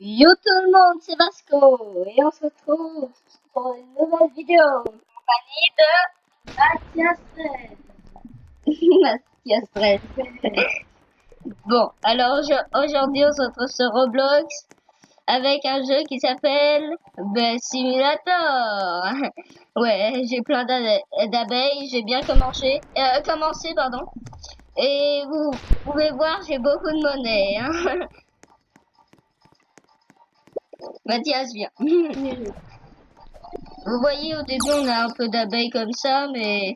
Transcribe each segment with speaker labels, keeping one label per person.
Speaker 1: Yo tout le monde, c'est Vasco et on se retrouve pour une nouvelle vidéo en compagnie de Mathias Red. Mathias Red. Bon, alors aujourd'hui on se retrouve sur Roblox avec un jeu qui s'appelle Simulator. Ouais, j'ai plein d'abeilles, j'ai bien commencé, pardon. Et vous pouvez voir, j'ai beaucoup de monnaie. Hein. Mathias, viens. Vous voyez, au début, on a un peu d'abeilles comme ça, mais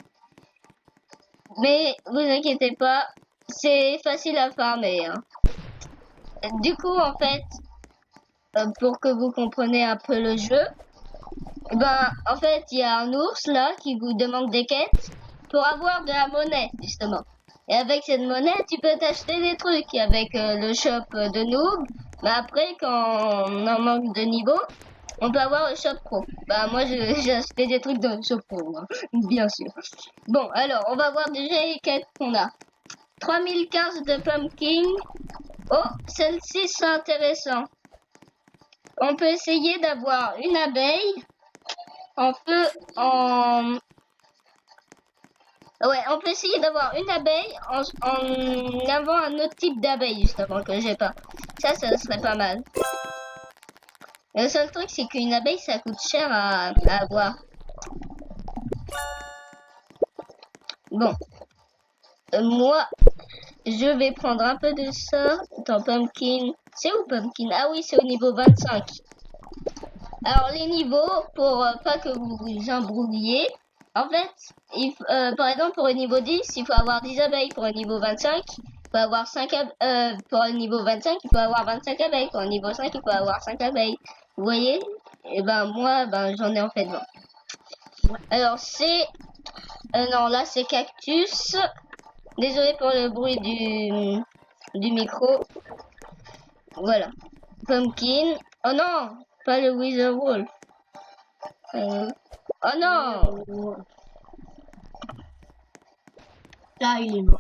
Speaker 1: vous inquiétez pas, c'est facile à farmer. Hein. Du coup, en fait, pour que vous compreniez un peu le jeu, en fait, il y a un ours là qui vous demande des quêtes pour avoir de la monnaie, justement. Et avec cette monnaie, tu peux t'acheter des trucs avec le shop de noob. Mais après, quand on en manque de niveau, on peut avoir le shop pro. Moi, j'ai acheté des trucs dans le shop pro, hein, bien sûr. Bon, alors, on va voir déjà les quêtes qu'on a. 3015 de pumpkin. Oh, celle-ci, c'est intéressant. On peut essayer d'avoir une abeille. On peut essayer d'avoir une abeille en avant un autre type d'abeille, justement, que j'ai pas. Ça serait pas mal. Le seul truc, c'est qu'une abeille, ça coûte cher à avoir. Bon. Moi, je vais prendre un peu de ça. Dans Pumpkin. C'est où Pumpkin? Ah oui, c'est au niveau 25. Alors, les niveaux, pour pas que vous vous embrouilliez. En fait, par exemple, pour le niveau 10, il faut avoir 10 abeilles. Pour le niveau 25, il faut avoir 5 abeilles. Pour le niveau 25, il faut avoir 25 abeilles. Pour le niveau 5, il faut avoir 5 abeilles. Vous voyez? Et moi, j'en ai en fait 20. Alors, c'est... non, là, c'est cactus. Désolé pour le bruit du micro. Voilà. Pumpkin. Oh non, pas le Wither Wolf. Oh non.
Speaker 2: Là, il est mort.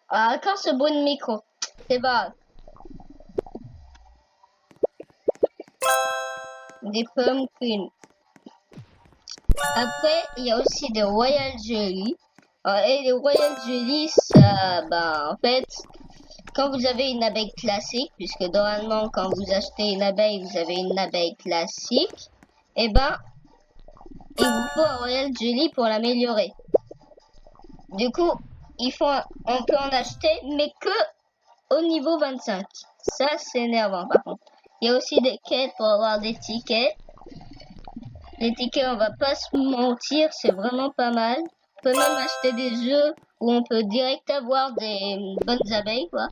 Speaker 1: Ah, encore ce bruit de micro. C'est pas grave. Des pumpkins. Après, il y a aussi des Royal Jelly. Et les Royal Jelly, ça, en fait, quand vous avez une abeille classique, puisque normalement, quand vous achetez une abeille, vous avez une abeille classique, il vous faut un Royal Jelly pour l'améliorer. Du coup, on peut en acheter, mais que au niveau 25. Ça, c'est énervant, par contre. Il y a aussi des quêtes pour avoir des tickets. Les tickets, on va pas se mentir, c'est vraiment pas mal. On peut même acheter des jeux où on peut direct avoir des bonnes abeilles, quoi.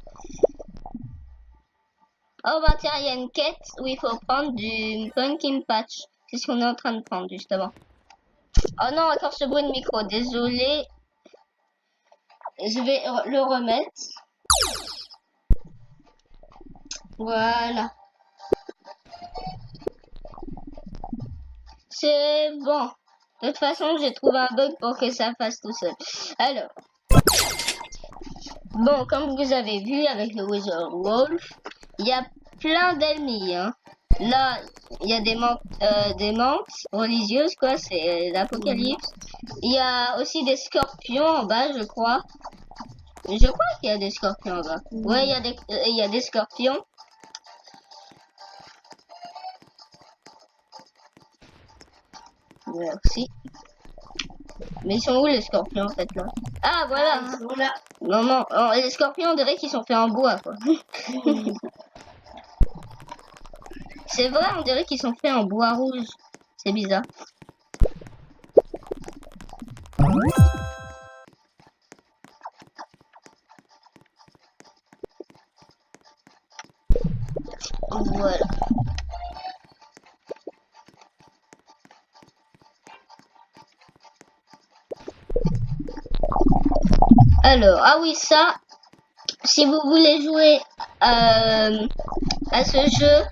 Speaker 1: Oh tiens, il y a une quête où il faut prendre du pumpkin patch. C'est ce qu'on est en train de prendre, justement. Oh non, encore ce bruit de micro, désolé. Je vais le remettre. Voilà. C'est bon. De toute façon, j'ai trouvé un bug pour que ça fasse tout seul. Alors. Bon, comme vous avez vu avec le Wither Wolf, il y a plein d'ennemis. Hein. Là, il y a des mantes religieuses, quoi. C'est l'apocalypse. Il y a aussi des scorpions en bas, je crois. Je crois qu'il y a des scorpions en bas. Ouais, il y a des scorpions. Merci. Mais ils sont où les scorpions en fait là? Ah voilà. Non, les scorpions on dirait qu'ils sont faits en bois quoi. C'est vrai, on dirait qu'ils sont faits en bois rouge. C'est bizarre. Voilà. Alors, ah oui, ça, si vous voulez jouer à ce jeu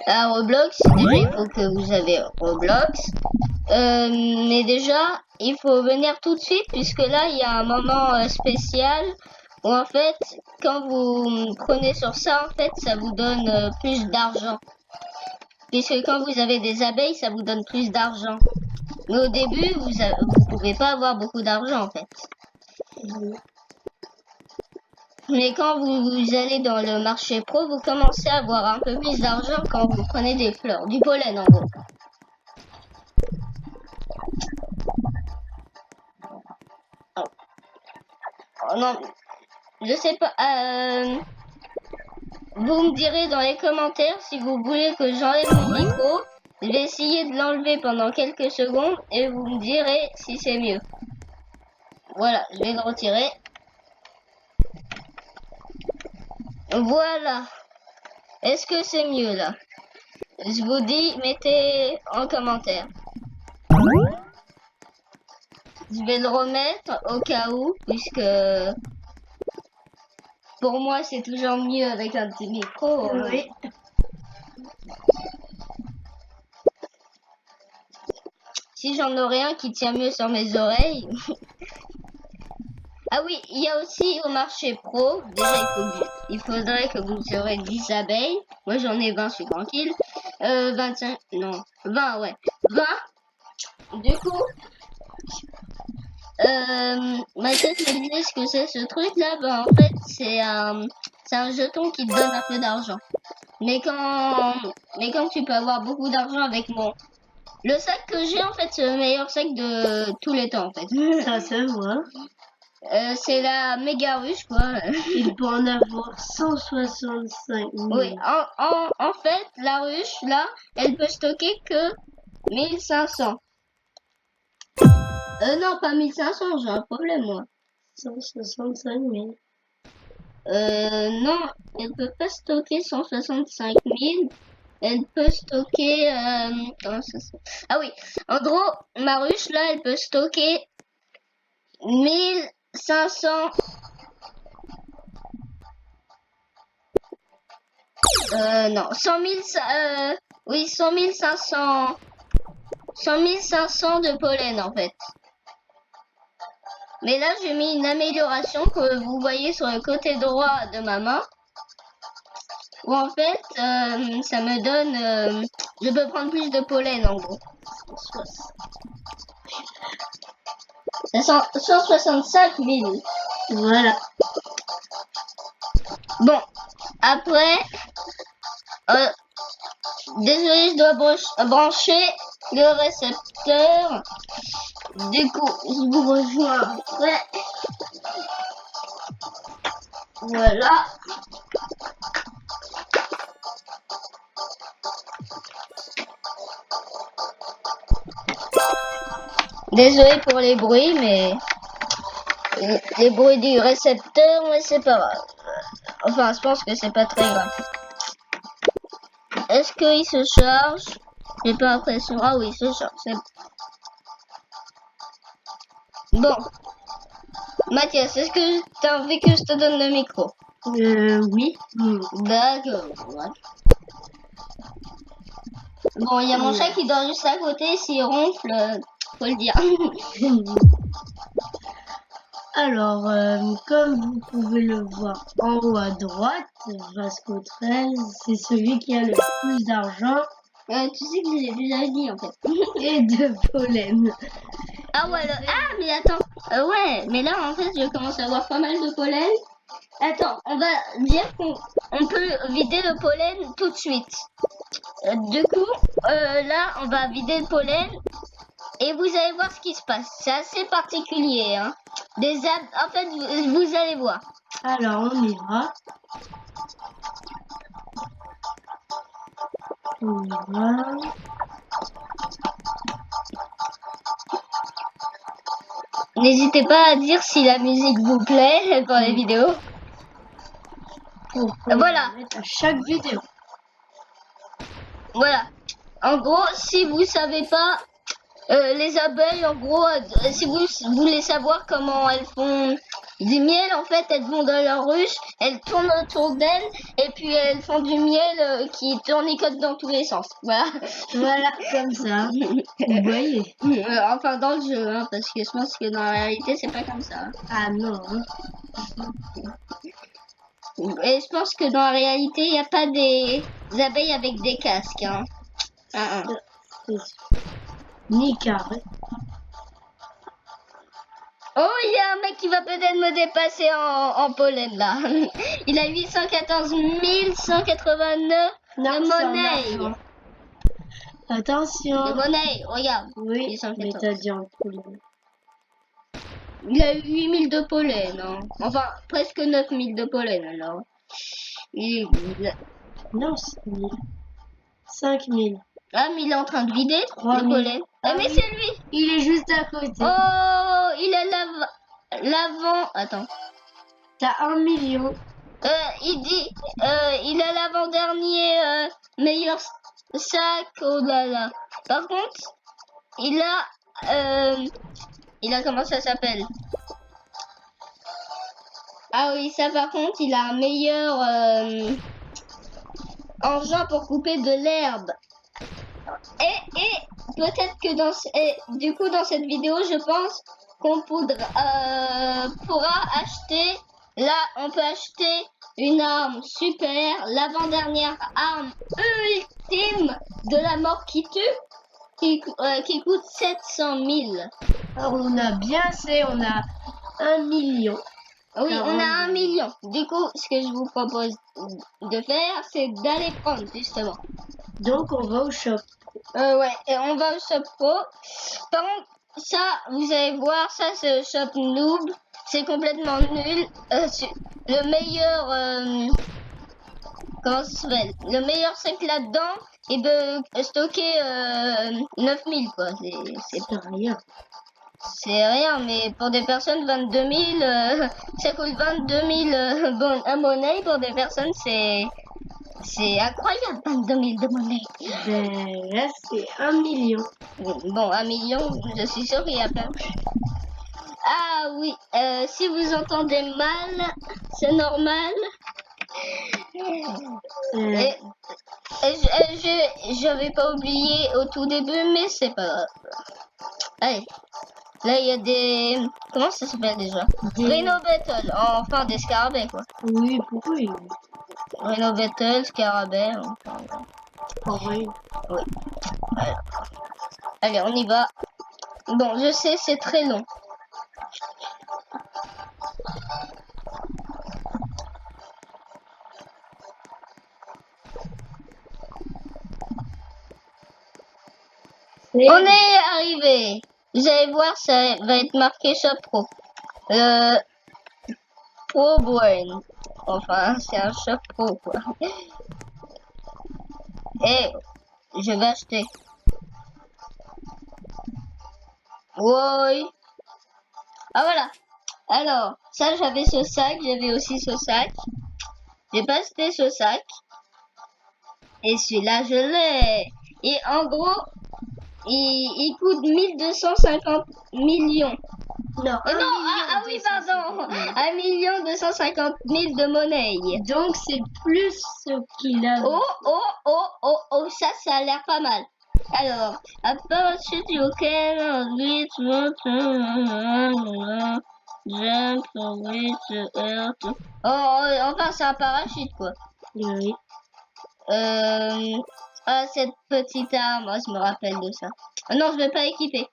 Speaker 1: à Roblox, déjà il faut que vous avez Roblox. Mais déjà, il faut venir tout de suite puisque là, il y a un moment spécial Ou en fait, quand vous prenez sur ça, en fait, ça vous donne plus d'argent. Puisque quand vous avez des abeilles, ça vous donne plus d'argent. Mais au début, vous pouvez pas avoir beaucoup d'argent, en fait. Mais quand vous allez dans le marché pro, vous commencez à avoir un peu plus d'argent quand vous prenez des fleurs, du pollen en gros. Oh non, je sais pas. Vous me direz dans les commentaires si vous voulez que j'enlève le micro. Je vais essayer de l'enlever pendant quelques secondes et vous me direz si c'est mieux. Voilà, je vais le retirer. Voilà. Est-ce que c'est mieux là? Je vous dis, mettez en commentaire. Je vais le remettre au cas où, puisque pour moi c'est toujours mieux avec un petit micro.
Speaker 2: Oui.
Speaker 1: Si j'en aurais un qui tient mieux sur mes oreilles. Ah oui, il y a aussi au marché pro, déjà il faudrait que vous aurez 10 abeilles. Moi j'en ai 20, je suis tranquille. 25, non, 20, ouais. 20. Du coup, Mathias me disait ce que c'est ce truc là. Ben, en fait, c'est un jeton qui te donne un peu d'argent. Mais quand tu peux avoir beaucoup d'argent avec le sac que j'ai, en fait, c'est le meilleur sac de tous les temps, en fait.
Speaker 2: Ça se voit.
Speaker 1: C'est la méga ruche, quoi.
Speaker 2: Il peut en avoir 165 000.
Speaker 1: Oui, en fait, la ruche, là, elle peut stocker que 1500. Non, pas 1500, j'ai un problème, moi.
Speaker 2: 165 000.
Speaker 1: Non, elle peut pas stocker 165 000. Elle peut stocker... Ah oui, en gros, ma ruche, là, elle peut stocker 1500... non, 100 000... oui, 100 500... 100 500 de pollen, en fait. Mais là, j'ai mis une amélioration que vous voyez sur le côté droit de ma main. Où en fait, ça me donne... je peux prendre plus de pollen, en gros. 165 000.
Speaker 2: Voilà.
Speaker 1: Bon, après... désolé, je dois brancher le récepteur. Du coup, je vous rejoins après. Voilà. Désolé pour les bruits, mais les bruits du récepteur, mais c'est pas grave. Enfin, je pense que c'est pas très grave. Est-ce qu'il se charge? J'ai pas l'impression. Ah oui, il se charge. Bon. Mathias, est-ce que t'as envie que je te donne le micro?
Speaker 2: Oui.
Speaker 1: D'accord. Bon, il y a mon chat qui dort juste à côté. S'il ronfle, faut le dire.
Speaker 2: Alors, comme vous pouvez le voir en haut à droite, Vasco 13, c'est celui qui a le plus d'argent
Speaker 1: Tu sais que je l'ai déjà dit en fait.
Speaker 2: et de pollen.
Speaker 1: Ah ouais, ah mais attends. Ouais, mais là en fait je commence à avoir pas mal de pollen. Attends, on va dire qu'on peut vider le pollen tout de suite. Du coup, là on va vider le pollen. Et vous allez voir ce qui se passe. C'est assez particulier, hein. En fait, vous allez voir.
Speaker 2: Alors, on y va. On y va.
Speaker 1: N'hésitez pas à dire si la musique vous plaît pour les vidéos. Voilà.
Speaker 2: À chaque vidéo.
Speaker 1: Voilà. En gros, si vous savez pas... les abeilles, en gros, si vous voulez savoir comment elles font du miel, en fait, elles vont dans leur ruche, elles tournent autour d'elles, et puis elles font du miel qui tournicote dans tous les sens. Voilà.
Speaker 2: Voilà, comme ça. Vous voyez.
Speaker 1: Enfin, dans le jeu, hein, parce que je pense que dans la réalité, c'est pas comme ça.
Speaker 2: Ah non.
Speaker 1: Et je pense que dans la réalité, il n'y a pas des abeilles avec des casques. Hein.
Speaker 2: C'est sûr. Ni carré.
Speaker 1: Oh, il y a un mec qui va peut-être me dépasser en pollen là. Il a 814 189
Speaker 2: Non,
Speaker 1: de
Speaker 2: c'est en
Speaker 1: monnaie.
Speaker 2: argent. Attention.
Speaker 1: De monnaie, regarde.
Speaker 2: Oui,
Speaker 1: 814.
Speaker 2: mais t'as dit en pollen.
Speaker 1: Il a 8000 de pollen. Hein. Enfin, presque 9000 de pollen alors. Il...
Speaker 2: Non, 6000. 5000.
Speaker 1: Ah, mais il est en train de vider
Speaker 2: 3000.
Speaker 1: le pollen. Ah, mais
Speaker 2: oui.
Speaker 1: c'est lui.
Speaker 2: Il est juste à côté.
Speaker 1: Oh, il a l'avant. Attends.
Speaker 2: T'as 1 million.
Speaker 1: Il dit, il a l'avant-dernier meilleur sac. Oh là là. Par contre, il a comment ça s'appelle? Ah oui, ça par contre, il a un meilleur engin pour couper de l'herbe. Et peut-être que du coup dans cette vidéo, je pense qu'on pourra acheter. Là, on peut acheter une arme super, l'avant-dernière arme ultime de la mort qui tue, qui coûte 700 000.
Speaker 2: Alors, on a bien assez, on a 1 million.
Speaker 1: Oui, on a 1 million. Du coup, ce que je vous propose de faire, c'est d'aller prendre justement.
Speaker 2: Donc, on va au shop.
Speaker 1: Ouais, et on va au shop pro. Par contre, ça, vous allez voir, ça c'est le shop noob. C'est complètement nul. Le meilleur, comment ça s'appelle? Le meilleur sac là-dedans, il peut stocker 9000 quoi.
Speaker 2: C'est rien.
Speaker 1: C'est rien, mais pour des personnes, 22 000, ça coûte 22 000 à monnaie. Pour des personnes, c'est incroyable, 22 000 de monnaie.
Speaker 2: Ben, là, c'est 1 million.
Speaker 1: Bon, 1 million, je suis sûr qu'il y a plein. Ah oui, si vous entendez mal, c'est normal. Et j'avais pas oublié au tout début, mais c'est pas grave. Allez, là il y a des... Comment ça s'appelle déjà? Rhino Battle, enfin des scarabées quoi.
Speaker 2: Oui, pourquoi
Speaker 1: Rhino Battle, scarabée, enfin...
Speaker 2: Oui.
Speaker 1: Oui. Allez, on y va. Bon, je sais, c'est très long. On est arrivé. Vous allez voir, ça va être marqué Shop Pro. Pro Brain. Enfin, c'est un Shop Pro, quoi. Et je vais acheter. Oui. Ah, voilà. Alors, ça, j'avais ce sac. J'avais aussi ce sac. J'ai pas acheté ce sac. Et celui-là, je l'ai. Et en gros, il coûte 1250 millions.
Speaker 2: Non,
Speaker 1: Ah oui, pardon. 1 million 250 000 de monnaie.
Speaker 2: Donc, c'est plus ce qu'il a.
Speaker 1: Oh, ça a l'air pas mal. Alors, à parachute, you can reach jump, reach earth. Oh, enfin, c'est un parachute, quoi.
Speaker 2: Oui.
Speaker 1: Ah, cette petite arme, moi, je me rappelle de ça. Ah non, je vais pas équiper.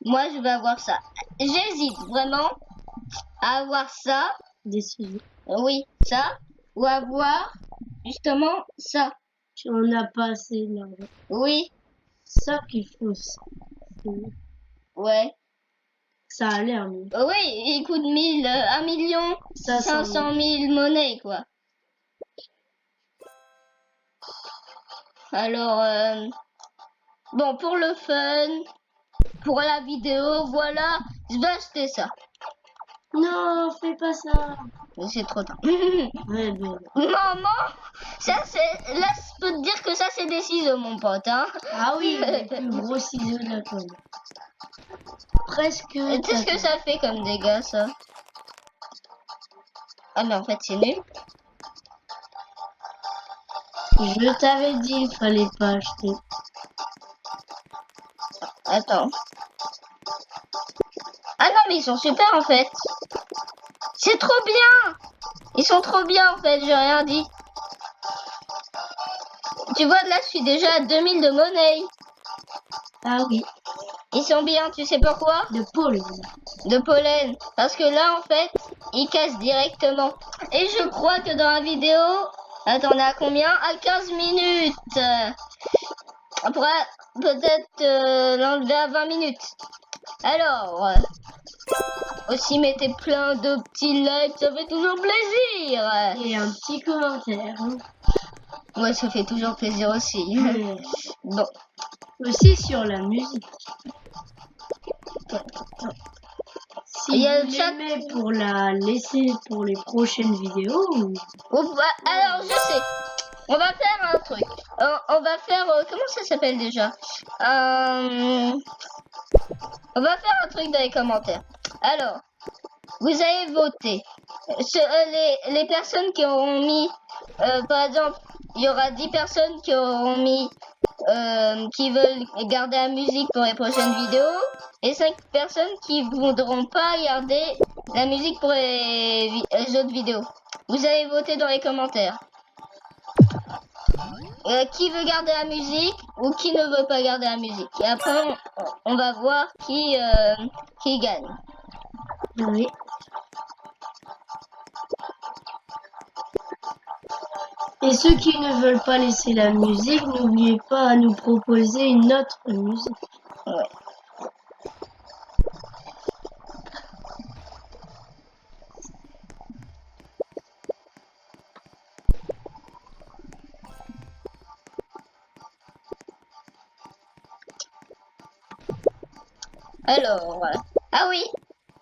Speaker 1: Moi, je vais avoir ça. J'hésite vraiment à avoir ça.
Speaker 2: Décision.
Speaker 1: Oui, ça. Ou avoir, justement, ça.
Speaker 2: Tu en as pas assez d'argent.
Speaker 1: Oui.
Speaker 2: Ça qu'il faut.
Speaker 1: Ouais.
Speaker 2: Ça a l'air mieux.
Speaker 1: Oui, il coûte 1 million 500 000 monnaies, quoi. Alors, bon, pour le fun, pour la vidéo, voilà, je vais acheter ça.
Speaker 2: Non, fais pas ça.
Speaker 1: Mais c'est trop tard.
Speaker 2: Ouais, ben.
Speaker 1: Maman, ça c'est... Là, je peux te dire que ça c'est des ciseaux, mon pote, hein.
Speaker 2: Ah oui, les plus gros ciseaux de la pomme. Presque.
Speaker 1: Tu sais ce que ça fait comme dégâts, ça? Ah, mais en fait, c'est nul.
Speaker 2: Je t'avais dit, il fallait pas acheter.
Speaker 1: Attends. Ah non, mais ils sont super, en fait. C'est trop bien. Ils sont trop bien en fait, j'ai rien dit. Tu vois, là, je suis déjà à 2000 de monnaie.
Speaker 2: Ah oui,
Speaker 1: Ils sont bien, tu sais pourquoi?
Speaker 2: de pollen.
Speaker 1: De pollen. Parce que là, en fait, ils cassent directement. Et je crois que dans la vidéo... Attends, on est à combien? À 15 minutes. On pourra peut-être l'enlever à 20 minutes. Alors... aussi, mettez plein de petits likes, ça fait toujours plaisir.
Speaker 2: Et un petit commentaire. Hein.
Speaker 1: Ouais, ça fait toujours plaisir aussi.
Speaker 2: Mais
Speaker 1: Bon.
Speaker 2: aussi sur la musique. Si
Speaker 1: Il y a
Speaker 2: vous
Speaker 1: le chat.
Speaker 2: l'aimez pour la laisser pour les prochaines vidéos.
Speaker 1: Alors, je sais. On va faire un truc. On va faire... comment ça s'appelle déjà? On va faire un truc dans les commentaires. Alors, vous avez voté. Les personnes qui auront mis... par exemple, il y aura 10 personnes qui auront mis... qui veulent garder la musique pour les prochaines vidéos. Et 5 personnes qui ne voudront pas garder la musique pour les autres vidéos. Vous avez voté dans les commentaires. Qui veut garder la musique ou qui ne veut pas garder la musique. Et après, on va voir qui gagne.
Speaker 2: Oui. Et ceux qui ne veulent pas laisser la musique, n'oubliez pas à nous proposer une autre musique.
Speaker 1: Ouais. Alors, ah oui,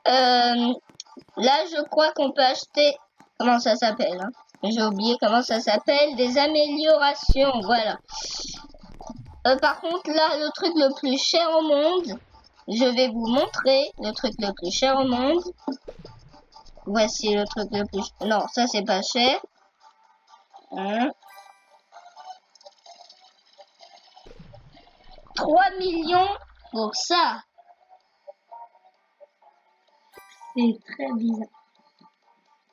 Speaker 1: là je crois qu'on peut acheter, comment ça s'appelle, hein? J'ai oublié comment ça s'appelle, des améliorations, voilà. Par contre là, le truc le plus cher au monde, je vais vous montrer le truc le plus cher au monde. Voici le truc le plus... Non, ça c'est pas cher. Hein? 3 millions pour ça.
Speaker 2: C'est très bizarre.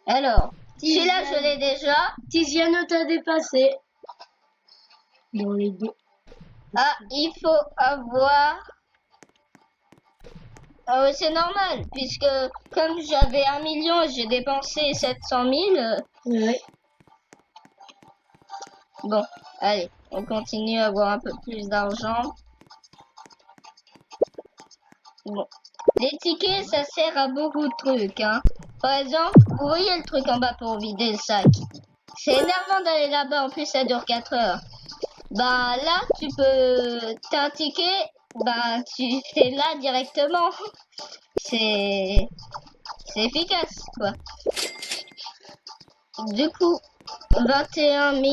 Speaker 1: Alors, celui-là je l'ai déjà.
Speaker 2: Tiziano t'a dépassé. Dans les deux.
Speaker 1: Ah, il faut avoir... c'est normal, puisque comme j'avais 1 million et j'ai dépensé 700 000...
Speaker 2: Ouais.
Speaker 1: Bon, allez, on continue à avoir un peu plus d'argent. Bon. Les tickets, ça sert à beaucoup de trucs, hein. Par exemple, vous voyez le truc en bas pour vider le sac. C'est énervant d'aller là-bas, en plus ça dure 4 heures. Bah là, tu peux... T'as un ticket, bah tu fais là directement. C'est efficace, quoi. Du coup, 21 000,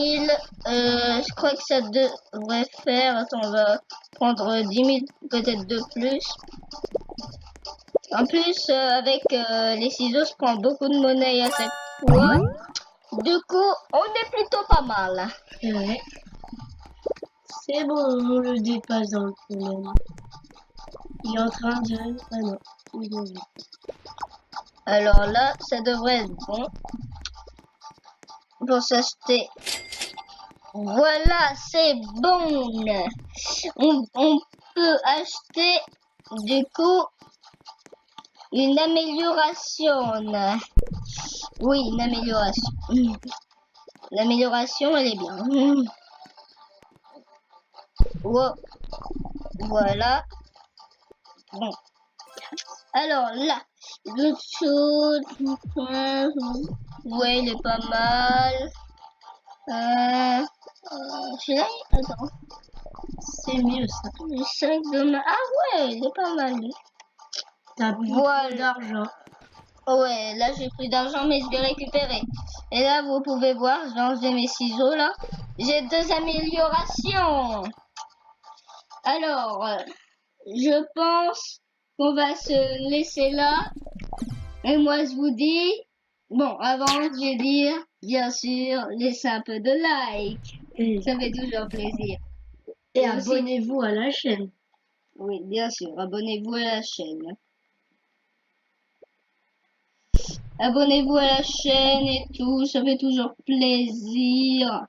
Speaker 1: je crois que ça devrait faire... Attends, on va prendre 10 000 peut-être de plus. En plus, avec les ciseaux, je prends beaucoup de monnaie à chaque fois. Du coup, on est plutôt pas mal.
Speaker 2: Ouais. C'est bon, on le dépasse dans le problème. Il est en train de... Ah non, il est...
Speaker 1: Alors là, ça devrait être bon. Pour s'acheter. Voilà, c'est bon. On peut acheter, du coup, une amélioration. Oui, une amélioration. L'amélioration, elle est bien. Wow. Voilà. Bon. Alors là, l'autre chose. Ouais, il est pas mal. Celui-là, attends.
Speaker 2: C'est mieux ça.
Speaker 1: Le 5 de ma... Ah ouais, il est pas mal.
Speaker 2: T'as plus
Speaker 1: Voilà.
Speaker 2: d'argent.
Speaker 1: Ouais, là j'ai plus d'argent mais je vais récupérer. Et là vous pouvez voir, je vais enlever mes ciseaux là. J'ai 2 améliorations. Alors, je pense qu'on va se laisser là. Et moi je vous dis, bon avant je vais dire, bien sûr, laissez un peu de like. Ça fait toujours plaisir.
Speaker 2: Et
Speaker 1: aussi-
Speaker 2: abonnez-vous à la chaîne.
Speaker 1: Oui, bien sûr, abonnez-vous à la chaîne. Abonnez-vous à la chaîne et tout, ça fait toujours plaisir.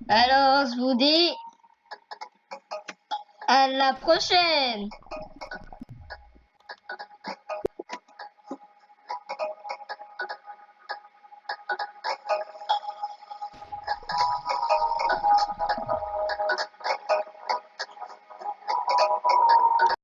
Speaker 1: Alors, je vous dis à la prochaine.